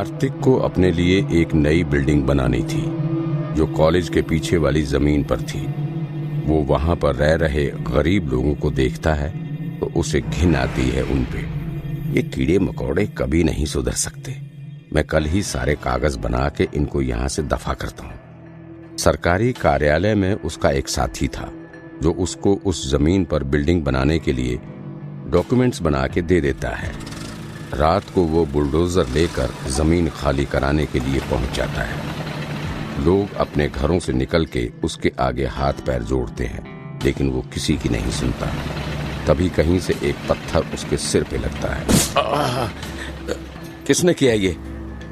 कार्तिक को अपने लिए एक नई बिल्डिंग बनानी थी जो कॉलेज के पीछे वाली जमीन पर थी। वो वहां पर रह रहे गरीब लोगों को देखता है तो उसे घिन आती है उन पे। ये कीड़े मकोड़े कभी नहीं सुधर सकते। मैं कल ही सारे कागज बना के इनको यहाँ से दफा करता हूँ। सरकारी कार्यालय में उसका एक साथी था जो उसको उस जमीन पर बिल्डिंग बनाने के लिए डॉक्यूमेंट्स बना के दे देता है। रात को वो बुलडोजर लेकर जमीन खाली कराने के लिए पहुंच जाता है। लोग अपने घरों से निकल के उसके आगे हाथ पैर जोड़ते हैं, लेकिन वो किसी की नहीं सुनता। तभी कहीं से एक पत्थर उसके सिर पे लगता है। किसने किया ये?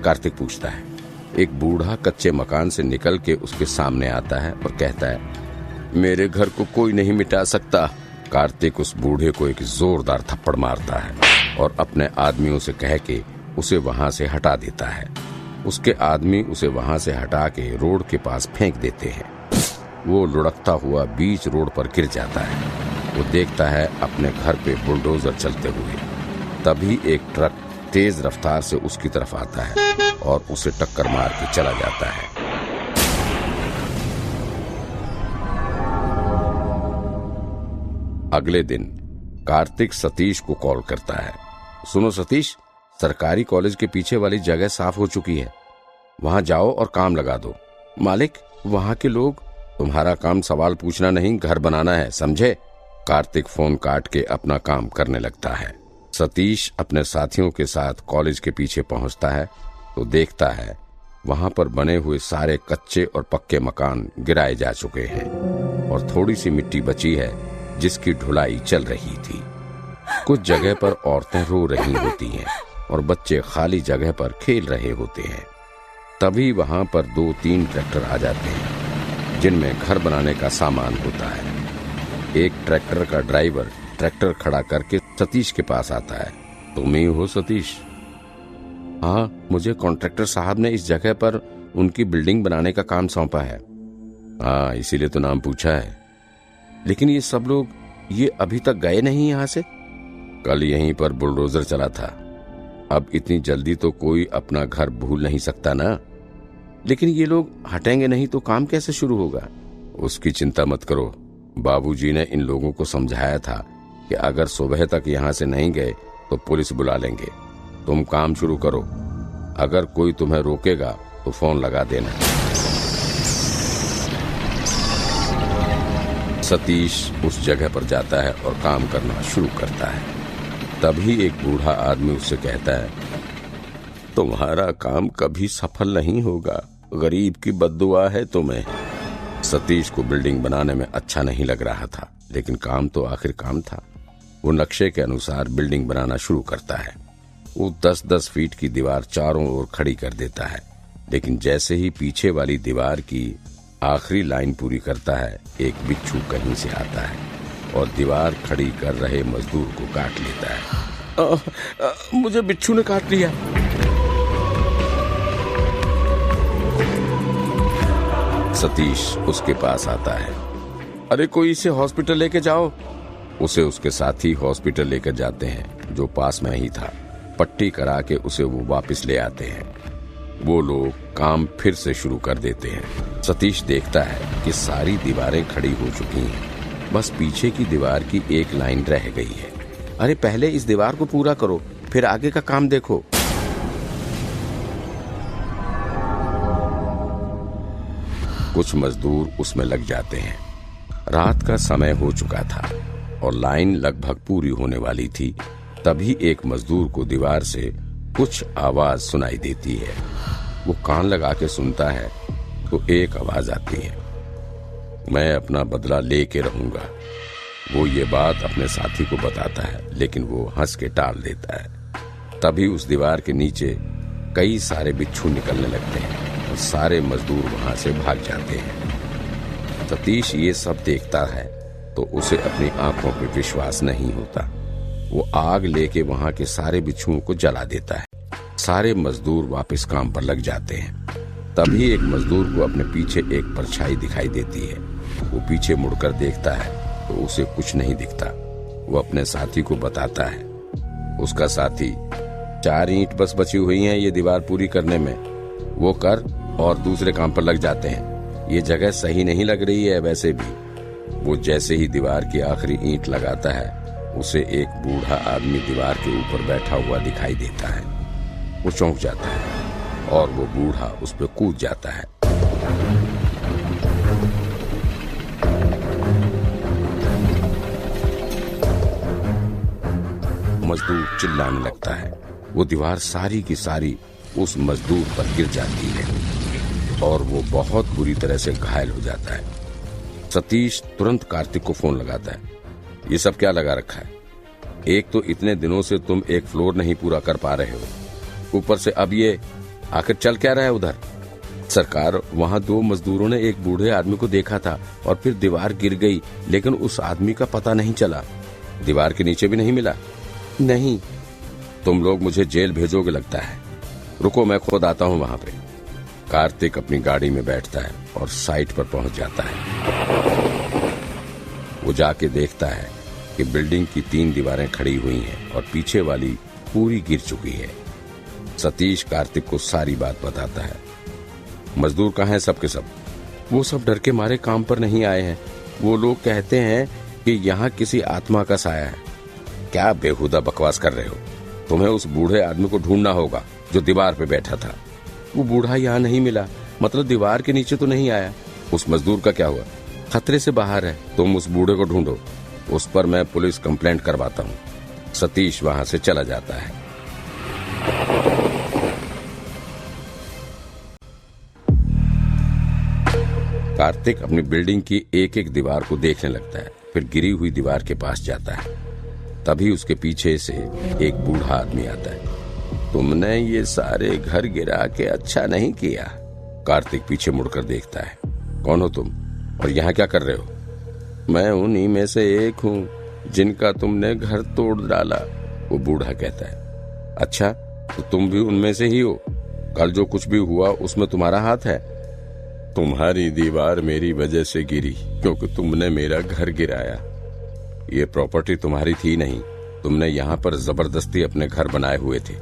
कार्तिक पूछता है। एक बूढ़ा कच्चे मकान से निकल के उसके सामने आता है और कहता है, मेरे घर को कोई नहीं मिटा सकता। कार्तिक उस बूढ़े को एक जोरदार थप्पड़ मारता है और अपने आदमियों से कह के उसे वहां से हटा देता है। उसके आदमी उसे वहां से हटा के रोड के पास फेंक देते हैं। वो लुढ़कता हुआ बीच रोड पर गिर जाता है। वो देखता है अपने घर पे बुलडोजर चलते हुए। तभी एक ट्रक तेज रफ्तार से उसकी तरफ आता है और उसे टक्कर मार के चला जाता है। अगले दिन कार्तिक सतीश को कॉल करता है। सुनो सतीश, सरकारी कॉलेज के पीछे वाली जगह साफ हो चुकी है, वहां जाओ और काम लगा दो। मालिक, वहां के लोग, तुम्हारा काम सवाल पूछना नहीं, घर बनाना है, समझे? कार्तिक फोन काट के अपना काम करने लगता है। सतीश अपने साथियों के साथ कॉलेज के पीछे पहुंचता है तो देखता है वहां पर बने हुए सारे कच्चे और पक्के मकान गिराए जा चुके हैं और थोड़ी सी मिट्टी बची है जिसकी ढुलाई चल रही थी। कुछ जगह पर औरतें रो रही होती हैं और बच्चे खाली जगह पर खेल रहे होते हैं। तभी वहां पर 2-3 ट्रैक्टर आ जाते हैं जिनमें घर बनाने का सामान होता है। एक ट्रैक्टर का ड्राइवर ट्रैक्टर खड़ा करके सतीश के पास आता है। तुम ही हो सतीश? हाँ, मुझे कॉन्ट्रैक्टर साहब ने इस जगह पर उनकी बिल्डिंग बनाने का काम सौंपा है। हाँ, इसीलिए तो नाम पूछा है। लेकिन ये सब लोग ये अभी तक गए नहीं यहाँ से? कल यहीं पर बुलडोजर चला था। अब इतनी जल्दी तो कोई अपना घर भूल नहीं सकता ना। लेकिन ये लोग हटेंगे नहीं तो काम कैसे शुरू होगा? उसकी चिंता मत करो। बाबूजी ने इन लोगों को समझाया था कि अगर सुबह तक यहाँ से नहीं गए तो पुलिस बुला लेंगे। तुम काम शुरू करो। अगर कोई तुम्हें रोकेगा तो फोन लगा देना। सतीश उस जगह पर जाता है और काम करना शुरू करता है। तभी एक बूढ़ा आदमी उससे कहता है, तुम्हारा काम कभी सफल नहीं होगा, गरीब की बद्दुआ है तुम्हें। सतीश को बिल्डिंग बनाने में अच्छा नहीं लग रहा था, लेकिन काम तो आखिर काम था। वो नक्शे के अनुसार बिल्डिंग बनाना शुरू करता है। वो 10-10 फीट की दीवार चारों ओर खड़ी कर देता है, लेकिन जैसे ही पीछे वाली दीवार की आखिरी लाइन पूरी करता है, एक बिच्छू कहीं से आता है और दीवार खड़ी कर रहे मजदूर को काट लेता है। मुझे बिच्छू ने काट लिया। सतीश उसके पास आता है। अरे कोई इसे हॉस्पिटल लेके जाओ। उसे उसके साथी हॉस्पिटल लेकर जाते हैं जो पास में ही था। पट्टी करा के उसे वो वापस ले आते हैं। वो लोग काम फिर से शुरू कर देते हैं। सतीश देखता है कि सारी दीवारें खड़ी हो चुकी हैं, बस पीछे की दीवार की एक लाइन रह गई है। अरे पहले इस दीवार को पूरा करो, फिर आगे का काम देखो। कुछ मजदूर उसमें लग जाते हैं। रात का समय हो चुका था और लाइन लगभग पूरी होने वाली थी। तभी एक मजदूर को दीवार से कुछ आवाज सुनाई देती है। वो कान लगा के सुनता है तो एक आवाज आती है, मैं अपना बदला लेके रहूंगा। वो ये बात अपने साथी को बताता है, लेकिन वो हंस के टाल देता है। तभी उस दीवार के नीचे कई सारे बिच्छू निकलने लगते हैं और सारे मजदूर वहां से भाग जाते हैं। सतीश ये सब देखता है तो उसे अपनी आंखों पे विश्वास नहीं होता। वो आग लेके वहां के सारे बिच्छुओं को जला देता है। सारे मजदूर वापस काम पर लग जाते हैं। तभी एक मजदूर को अपने पीछे एक परछाई दिखाई देती है। वो पीछे मुड़कर देखता है तो उसे कुछ नहीं दिखता। वो अपने साथी को बताता है। उसका साथी 4 ईंट बस बची हुई हैं ये दीवार पूरी करने में, वो कर और दूसरे काम पर लग जाते हैं। ये जगह सही नहीं लग रही है वैसे भी। वो जैसे ही दीवार की आखिरी ईंट लगाता है, उसे एक बूढ़ा आदमी दीवार के ऊपर बैठा हुआ दिखाई देता है। वो चौंक जाता है और वो बूढ़ा उस पर कूद जाता है। मजदूर चिल्लाने लगता है। वो दीवार सारी की सारी उस मजदूर पर गिर जाती है और वो बहुत बुरी तरह से घायल हो जाता है। सतीश तुरंत कार्तिक को फोन लगाता है। ये सब क्या लगा रखा है? एक तो इतने दिनों से तुम एक फ्लोर नहीं पूरा कर पा रहे हो, ऊपर से अब ये आखिर चल क्या रहा है उधर? सरकार, वहाँ 2 मजदूरों ने एक बूढ़े आदमी को देखा था और फिर दीवार गिर गई, लेकिन उस आदमी का पता नहीं चला। दीवार के नीचे भी नहीं मिला। नहीं। तुम लोग मुझे जेल भेजोगे लगता है। रुको, मैं खुद आता हूँ वहाँ पे। कार्तिक अपनी गाड़ी में बैठता है और साइट पर पहुंच जाता है। वो जाके देखता है कि बिल्डिंग की 3 दीवारें खड़ी हुई हैं और पीछे वाली पूरी गिर चुकी है। सतीश कार्तिक को सारी बात बताता है। मजदूर कहाँ हैं सब के सब? वो सब डर के मारे काम पर नहीं आए हैं। वो लोग कहते हैं कि यहाँ किसी आत्मा का साया है। क्या बेहुदा बकवास कर रहे हो? तुम्हें उस बूढ़े आदमी को ढूंढना होगा जो दीवार पे बैठा था। वो बूढ़ा यहाँ नहीं मिला, मतलब दीवार के नीचे तो नहीं आया। उस मजदूर का क्या हुआ? खतरे से बाहर है। तुम उस बूढ़े को ढूंढो, उस पर मैं पुलिस कंप्लेंट करवाता हूँ। सतीश वहां से चला जाता है। कार्तिक अपनी बिल्डिंग की एक एक दीवार को देखने लगता है, फिर गिरी हुई दीवार के पास जाता है। तभी उसके पीछे से एक बूढ़ा आदमी आता है। तुमने ये सारे घर गिरा के अच्छा नहीं किया। कार्तिक पीछे मुड़कर देखता है। कौन हो तुम और यहाँ क्या कर रहे हो? मैं उन्हीं में से एक हूँ जिनका तुमने घर तोड़ डाला, वो बूढ़ा कहता है। अच्छा, तो तुम भी उनमें से ही हो? कल जो कुछ भी हुआ उसमें तुम्हारा हाथ है? तुम्हारी दीवार मेरी वजह से गिरी क्योंकि तुमने मेरा घर गिराया। ये प्रॉपर्टी तुम्हारी थी नहीं, तुमने यहाँ पर जबरदस्ती अपने घर बनाए हुए थे,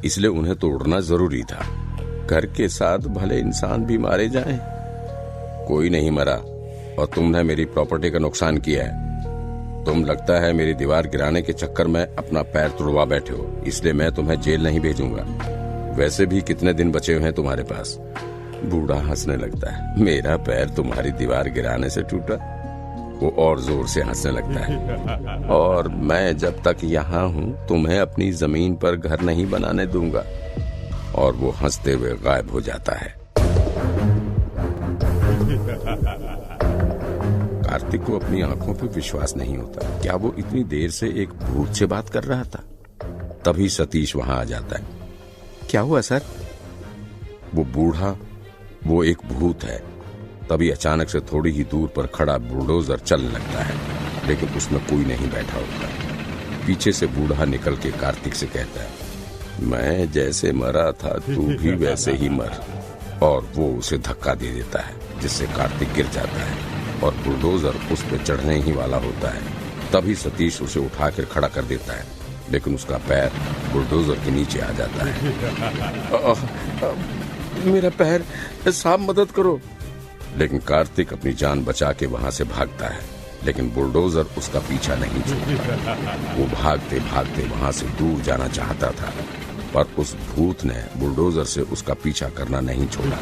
इसलिए उन्हें तोड़ना जरूरी था। घर के साथ भले इंसान भी मारे जाएं। कोई नहीं मरा और तुमने मेरी प्रॉपर्टी का नुकसान किया है। तुम लगता है मेरी दीवार गिराने के चक्कर में अपना पैर तुड़वा बैठे हो, इसलिए मैं तुम्हें जेल नहीं भेजूंगा। वैसे भी कितने दिन बचे हुए हैं तुम्हारे पास? बूढ़ा हंसने लगता है। मेरा पैर तुम्हारी दीवार गिराने से टूटा? वो और जोर से हंसने लगता है। और मैं जब तक यहाँ हूँ तुम्हें अपनी जमीन पर घर नहीं बनाने दूंगा। और वो हंसते हुए गायब हो जाता है। कार्तिक को अपनी आंखों पे विश्वास नहीं होता। क्या वो इतनी देर से एक भूत से बात कर रहा था? तभी सतीश वहां आ जाता है। क्या हुआ सर? वो बूढ़ा, वो एक भूत है। तभी अचानक से थोड़ी ही दूर पर खड़ा बुलडोजर चलने लगता है, लेकिन उसमें कोई नहीं बैठा होता। पीछे से बूढ़ा निकल के कार्तिक से कहता है, मैं जैसे मरा था तू भी वैसे ही मर। और वो उसे धक्का दे देता है, जिससे कार्तिक गिर जाता है और बुलडोजर उस पर चढ़ने ही वाला होता है। तभी सतीश उसे उठाकर खड़ा कर देता है, लेकिन उसका पैर बुलडोजर के नीचे आ जाता है। मेरा पैर, साहब मदद करो। लेकिन कार्तिक अपनी जान बचा के वहां से भागता है, लेकिन बुलडोजर उसका पीछा नहीं छोड़ता। वो भागते भागते वहां से दूर जाना चाहता था, पर उस भूत ने बुलडोजर से उसका पीछा करना नहीं छोड़ा।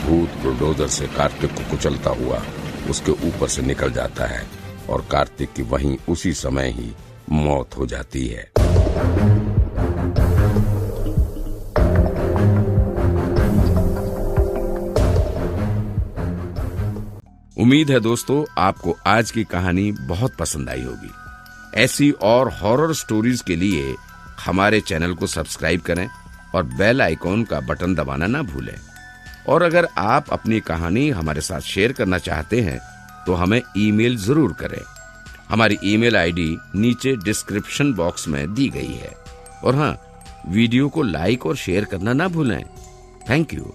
भूत बुलडोजर से कार्तिक को कुचलता हुआ उसके ऊपर से निकल जाता है और कार्तिक की वहीं उसी समय ही मौत हो जाती है। उम्मीद है दोस्तों आपको आज की कहानी बहुत पसंद आई होगी। ऐसी और हॉरर स्टोरीज के लिए हमारे चैनल को सब्सक्राइब करें और बेल आइकॉन का बटन दबाना ना भूलें। और अगर आप अपनी कहानी हमारे साथ शेयर करना चाहते हैं तो हमें ईमेल जरूर करें। हमारी ईमेल आईडी नीचे डिस्क्रिप्शन बॉक्स में दी गई है। और हाँ, वीडियो को लाइक और शेयर करना ना भूलें। Thank you.